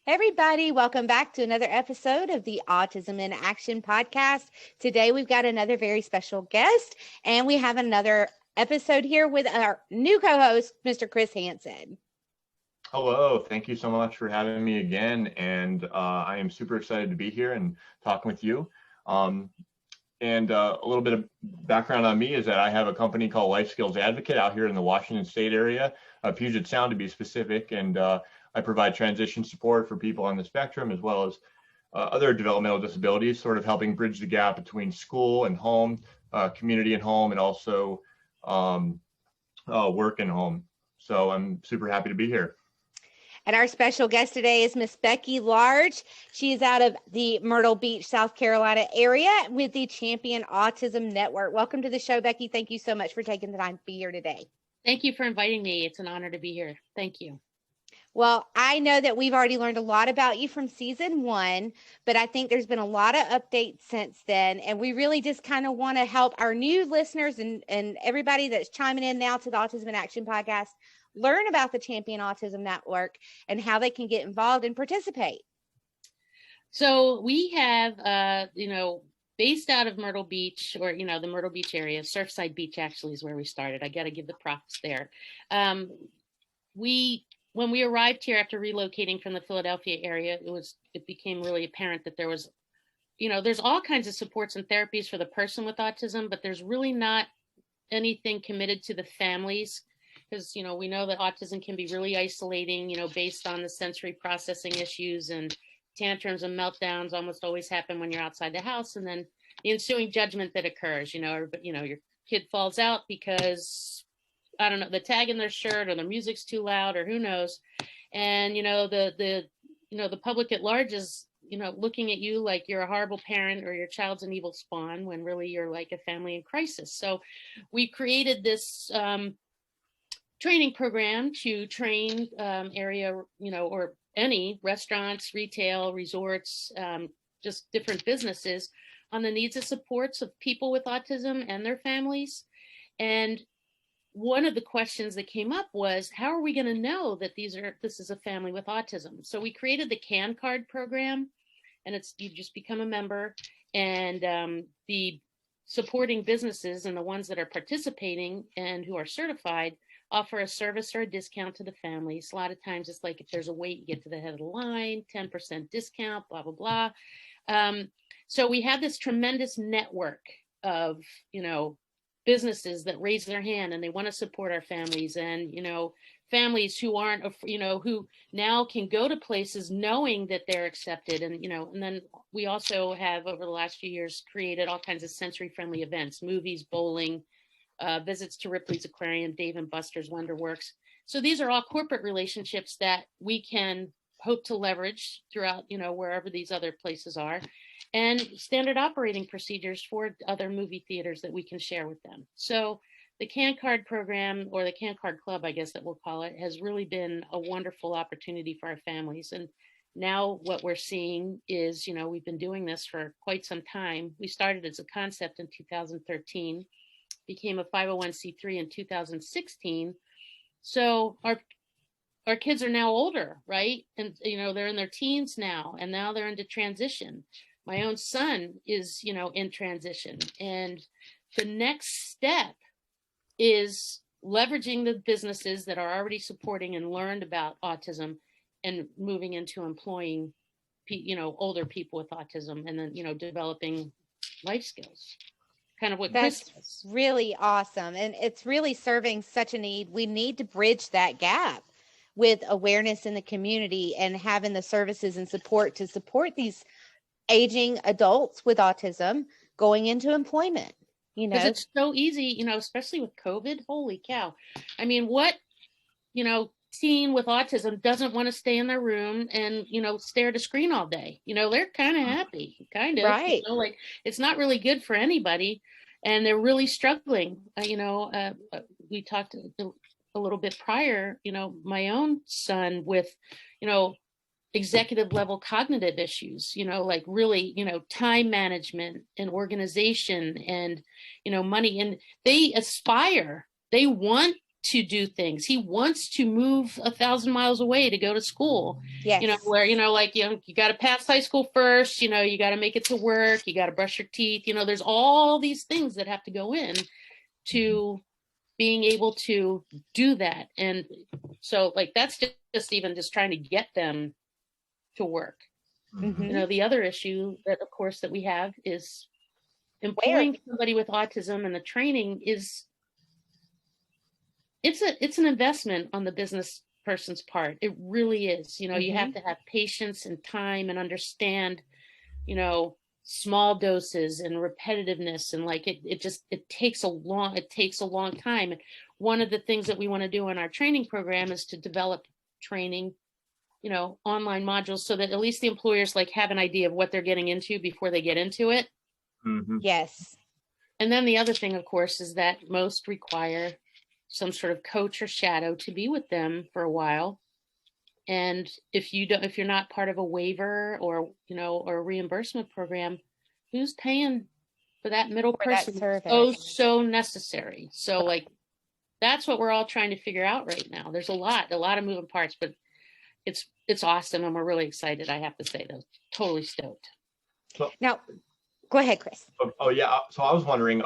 Everybody, welcome back to another episode of the Autism in Action podcast. Today, we've got another very special guest, and we have another episode here with our new co-host, Mr. Chris Hansen. Hello, thank you so much for having me again, and I am super excited to be here and talking with you. A little bit of background on me is that I have a company called Life Skills Advocate out here in the Washington State area, Puget Sound to be specific, and I provide transition support for people on the spectrum as well as other developmental disabilities, sort of helping bridge the gap between school and home, community and home, and also work and home. So I'm super happy to be here. And our special guest today is Miss Becky Large. She is out of the Myrtle Beach, South Carolina area with the Champion Autism Network. Welcome to the show, Becky. Thank you so much for taking the time to be here today. Thank you for inviting me. It's an honor to be here. Thank you. Well, I know that we've already learned a lot about you from season 1, but I think there's been a lot of updates since then. And we really just kind of want to help our new listeners and everybody that's chiming in now to the Autism in Action podcast learn about the Champion Autism Network and how they can get involved and participate. So we have, based out of Myrtle Beach, or, the Myrtle Beach area, Surfside Beach actually is where we started. I got to give the props there. When we arrived here after relocating from the Philadelphia area, it became really apparent that there was, there's all kinds of supports and therapies for the person with autism, but there's really not anything committed to the families. Because, we know that autism can be really isolating, based on the sensory processing issues, and tantrums and meltdowns almost always happen when you're outside the house. And then the ensuing judgment that occurs, your kid falls out because, I don't know, the tag in their shirt or the music's too loud or who knows. And, the public at large is, looking at you like you're a horrible parent or your child's an evil spawn when really you're like a family in crisis. So we created this training program to train area, or any restaurants, retail, resorts, just different businesses on the needs and supports of people with autism and their families. And one of the questions that came up was, how are we going to know that this is a family with autism? So we created the CAN card program, and you just become a member, and the supporting businesses and the ones that are participating and who are certified offer a service or a discount to the families. A lot of times it's like, if there's a wait, you get to the head of the line, 10% discount, blah, blah, blah. So we have this tremendous network of, businesses that raise their hand and they want to support our families, and, families who aren't, who now can go to places knowing that they're accepted. And, and then we also have, over the last few years, created all kinds of sensory friendly events, movies, bowling, visits to Ripley's Aquarium, Dave and Buster's Wonderworks. So these are all corporate relationships that we can hope to leverage throughout, wherever these other places are, and standard operating procedures for other movie theaters that we can share with them. So the CAN card program, or the CAN card club, I guess that we'll call it, has really been a wonderful opportunity for our families. And now what we're seeing is, we've been doing this for quite some time. We started as a concept in 2013, became a 501c3 in 2016. So our kids are now older, right? And, they're in their teens now, and now they're into transition. My own son is, in transition. And the next step is leveraging the businesses that are already supporting and learned about autism and moving into employing, older people with autism, and then, developing life skills. Kind of what That's really awesome. And it's really serving such a need. We need to bridge that gap with awareness in the community and having the services and support to support these aging adults with autism going into employment. Because it's so easy, especially with COVID. Holy cow. I mean, what, teen with autism doesn't want to stay in their room and, stare at a screen all day? They're kind of happy, kind of. Right. Like, it's not really good for anybody. And they're really struggling. We talked a little bit prior, my own son with, executive level cognitive issues, like really, time management and organization and, money. And they want to do things. He wants to move 1,000 miles away to go to school. Yes. Where, you got to pass high school first, you got to make it to work, you got to brush your teeth, there's all these things that have to go in to being able to do that. And so that's just even just trying to get them to work. Mm-hmm. The other issue that, of course, that we have is employing somebody with autism, and the training is, it's an investment on the business person's part. It really is. You have to have patience and time and understand, small doses and repetitiveness, and it takes a long time. One of the things that we want to do in our training program is to develop training, online modules, so that at least the employers have an idea of what they're getting into before they get into it. Mm-hmm. Yes. And then the other thing, of course, is that most require some sort of coach or shadow to be with them for a while. And if you're not part of a waiver or a reimbursement program, who's paying for that middle person? So necessary. So that's what we're all trying to figure out right now. There's a lot of moving parts, but it's awesome, and we're really excited. I have to say, though, totally stoked. Now, go ahead, Chris. Oh yeah. So I was wondering,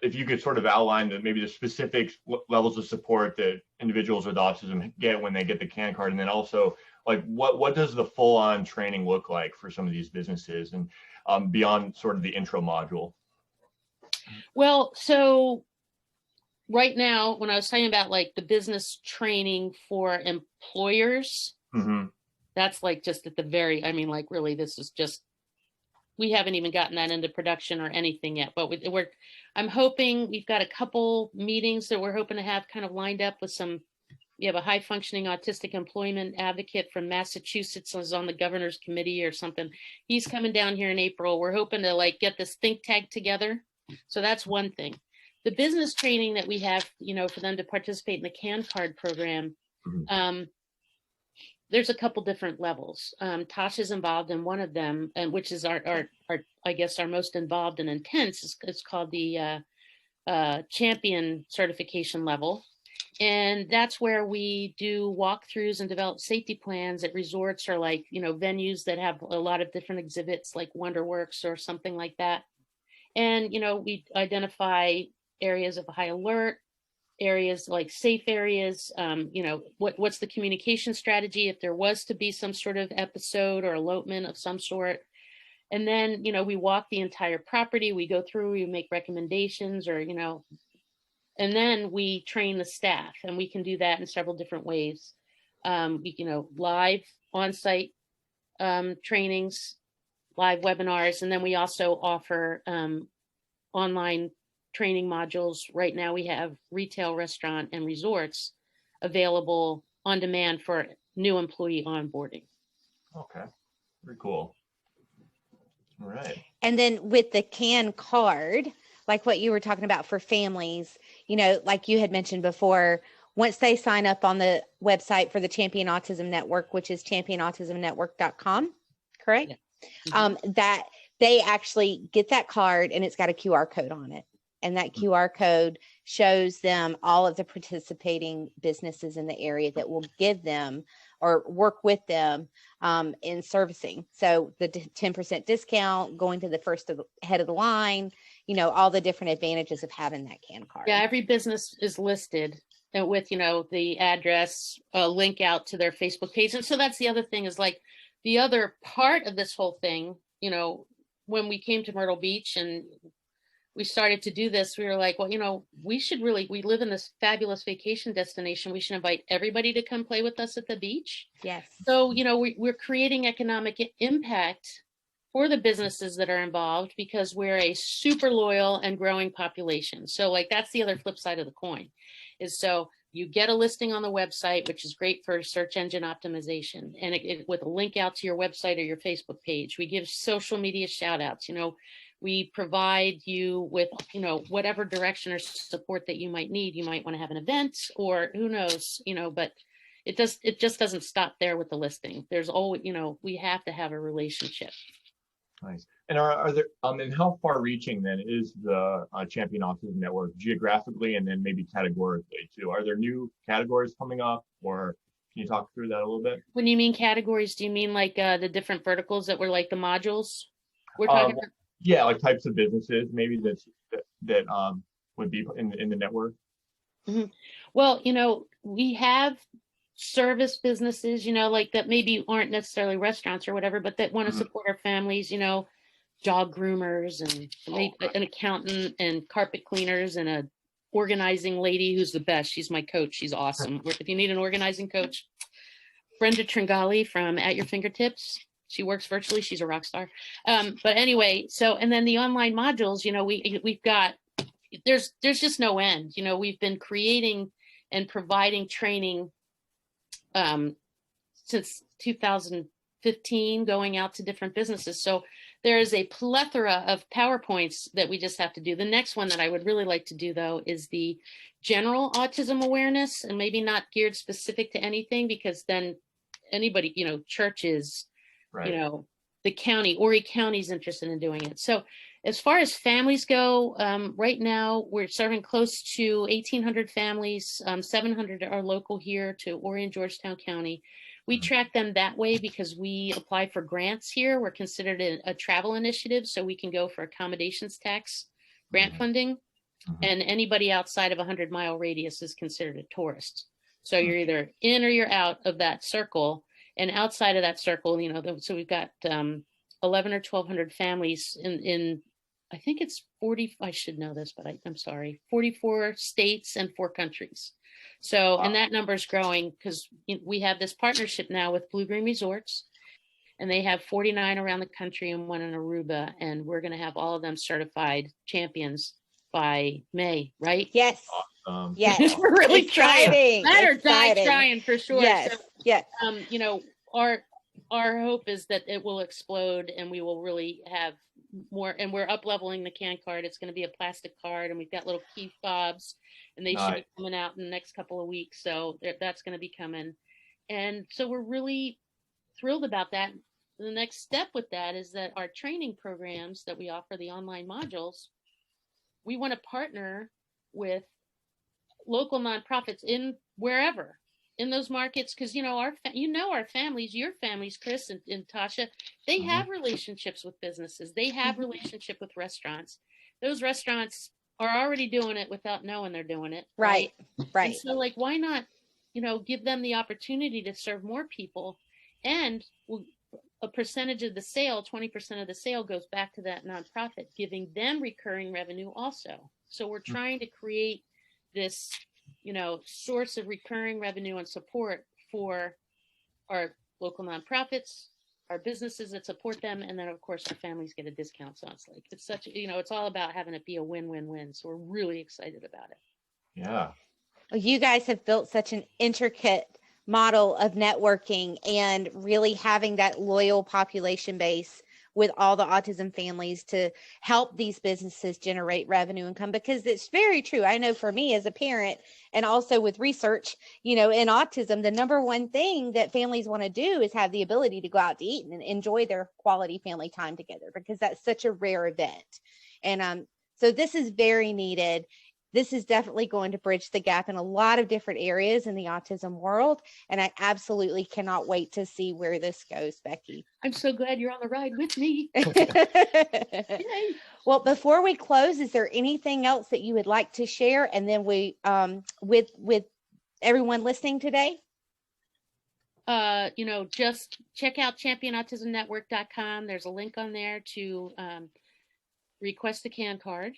if you could sort of outline maybe the specific levels of support that individuals with autism get when they get the CAN card, and then also what does the full-on training look like for some of these businesses, and beyond sort of the intro module? Well, so right now, when I was talking about the business training for employers, mm-hmm. that's just at the very, really, this is just, we haven't even gotten that into production or anything yet, but I'm hoping we've got a couple meetings that we're hoping to have kind of lined up with we have a high functioning autistic employment advocate from Massachusetts who's on the governor's committee or something. He's coming down here in April. We're hoping to get this think tank together. So that's one thing. The business training that we have, for them to participate in the CAN card program, mm-hmm. There's a couple different levels. Tasha's involved in one of them, and which is our I guess our most involved and intense. It's called the champion certification level, and that's where we do walkthroughs and develop safety plans at resorts or venues that have a lot of different exhibits, like Wonderworks or something like that. And we identify areas of high alert, areas like safe areas, what's the communication strategy if there was to be some sort of episode or elopement of some sort. And then, we walk the entire property, we go through, we make recommendations, or, and then we train the staff, and we can do that in several different ways. Live on-site trainings, live webinars, and then we also offer online training modules. Right now we have retail, restaurant, and resorts available on demand for new employee onboarding. Okay, very cool. All right. And then with the CAN card, like what you were talking about for families, like you had mentioned before, once they sign up on the website for the Champion Autism Network, which is championautismnetwork.com, correct? Yeah. Mm-hmm. That they actually get that card, and it's got a QR code on it. And that QR code shows them all of the participating businesses in the area that will give them or work with them in servicing. So the 10% discount, going to the first head of the line, all the different advantages of having that CAN card. Yeah, every business is listed with, the address, a link out to their Facebook page. And so that's the other thing is the other part of this whole thing, when we came to Myrtle Beach and we started to do this, we were like, well, we live in this fabulous vacation destination. We should invite everybody to come play with us at the beach. Yes. So, we're creating economic impact for the businesses that are involved because we're a super loyal and growing population. So that's the other flip side of the coin is so you get a listing on the website, which is great for search engine optimization. And it with a link out to your website or your Facebook page. We give social media shout outs, we provide you with, whatever direction or support that you might need. You might want to have an event or who knows, but it just doesn't stop there with the listing. There's always, we have to have a relationship. Nice. And are there and how far reaching then is the Champion Autism Network geographically and then maybe categorically too? Are there new categories coming up, or can you talk through that a little bit? When you mean categories, do you mean like the different verticals that were like the modules we're talking about? Yeah, like types of businesses maybe that would be in the network. Mm-hmm. Well, we have service businesses, like that maybe aren't necessarily restaurants or whatever, but that want to support our families, dog groomers and an accountant and carpet cleaners and a organizing lady who's the best. She's my coach. She's awesome. If you need an organizing coach, Brenda Tringali from At Your Fingertips. She works virtually. She's a rock star. But anyway, and then the online modules, we've got, there's just no end. We've been creating and providing training since 2015, going out to different businesses. So there is a plethora of PowerPoints that we just have to do. The next one that I would really like to do, though, is the general autism awareness, and maybe not geared specific to anything, because then anybody, churches, right. The county, Horry County's interested in doing it. So as far as families go, right now we're serving close to 1,800 families. 700 are local here to Horry and Georgetown County. We track them that way because we apply for grants here. We're considered a travel initiative, so we can go for accommodations tax grant funding. And anybody outside of 100-mile radius is considered a tourist. So you're either in or you're out of that circle. And outside of that circle, so we've got 11 or 1,200 families in I think it's 40, I should know this, but I'm sorry, 44 states and 4 countries. So, and that number is growing because we have this partnership now with Blue Green Resorts, and they have 49 around the country and 1 in Aruba. And we're going to have all of them certified champions by May, right? Yes. Yes. We're really trying. That or die trying for sure. Yes. So, yes. Our hope is that it will explode and we will really have more, and we're up leveling the CAN card. It's going to be a plastic card, and we've got little key fobs, and they should be coming out in the next couple of weeks. So that's going to be coming. And so we're really thrilled about that. The next step with that is that our training programs that we offer, the online modules, we want to partner with local nonprofits in wherever in those markets, because our families, your families, Chris and Tasha, they have relationships with businesses. They have relationship with restaurants. Those restaurants are already doing it without knowing they're doing it. Right. And so why not, give them the opportunity to serve more people, and a percentage of the sale, 20% of the sale goes back to that nonprofit, giving them recurring revenue also. So we're trying to create this source of recurring revenue and support for our local nonprofits, our businesses that support them, and then of course our families get a discount. So it's such it's all about having it be a win-win-win. So we're really excited about it. Yeah. Well, you guys have built such an intricate model of networking and really having that loyal population base with all the autism families to help these businesses generate revenue income, because it's very true. I know for me as a parent, and also with research, in autism, the number one thing that families want to do is have the ability to go out to eat and enjoy their quality family time together, because that's such a rare event. And so this is very needed. This is definitely going to bridge the gap in a lot of different areas in the autism world. And I absolutely cannot wait to see where this goes, Becky. I'm so glad you're on the ride with me. Well, before we close, is there anything else that you would like to share? And then we, with everyone listening today? Just check out championautismnetwork.com. There's a link on there to request a CAN card.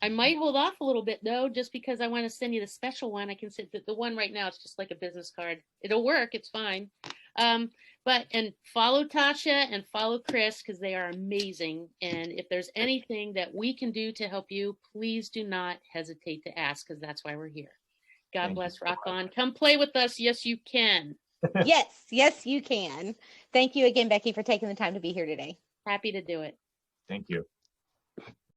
I might hold off a little bit though, just because I want to send you the special one. I can send the one right now. It's just like a business card. It'll work. It's fine. And follow Tasha and follow Chris, because they are amazing. And if there's anything that we can do to help you, please do not hesitate to ask, because that's why we're here. God bless. Rock on. Come play with us. Yes, you can. Yes, you can. Thank you again, Becky, for taking the time to be here today. Happy to do it. Thank you.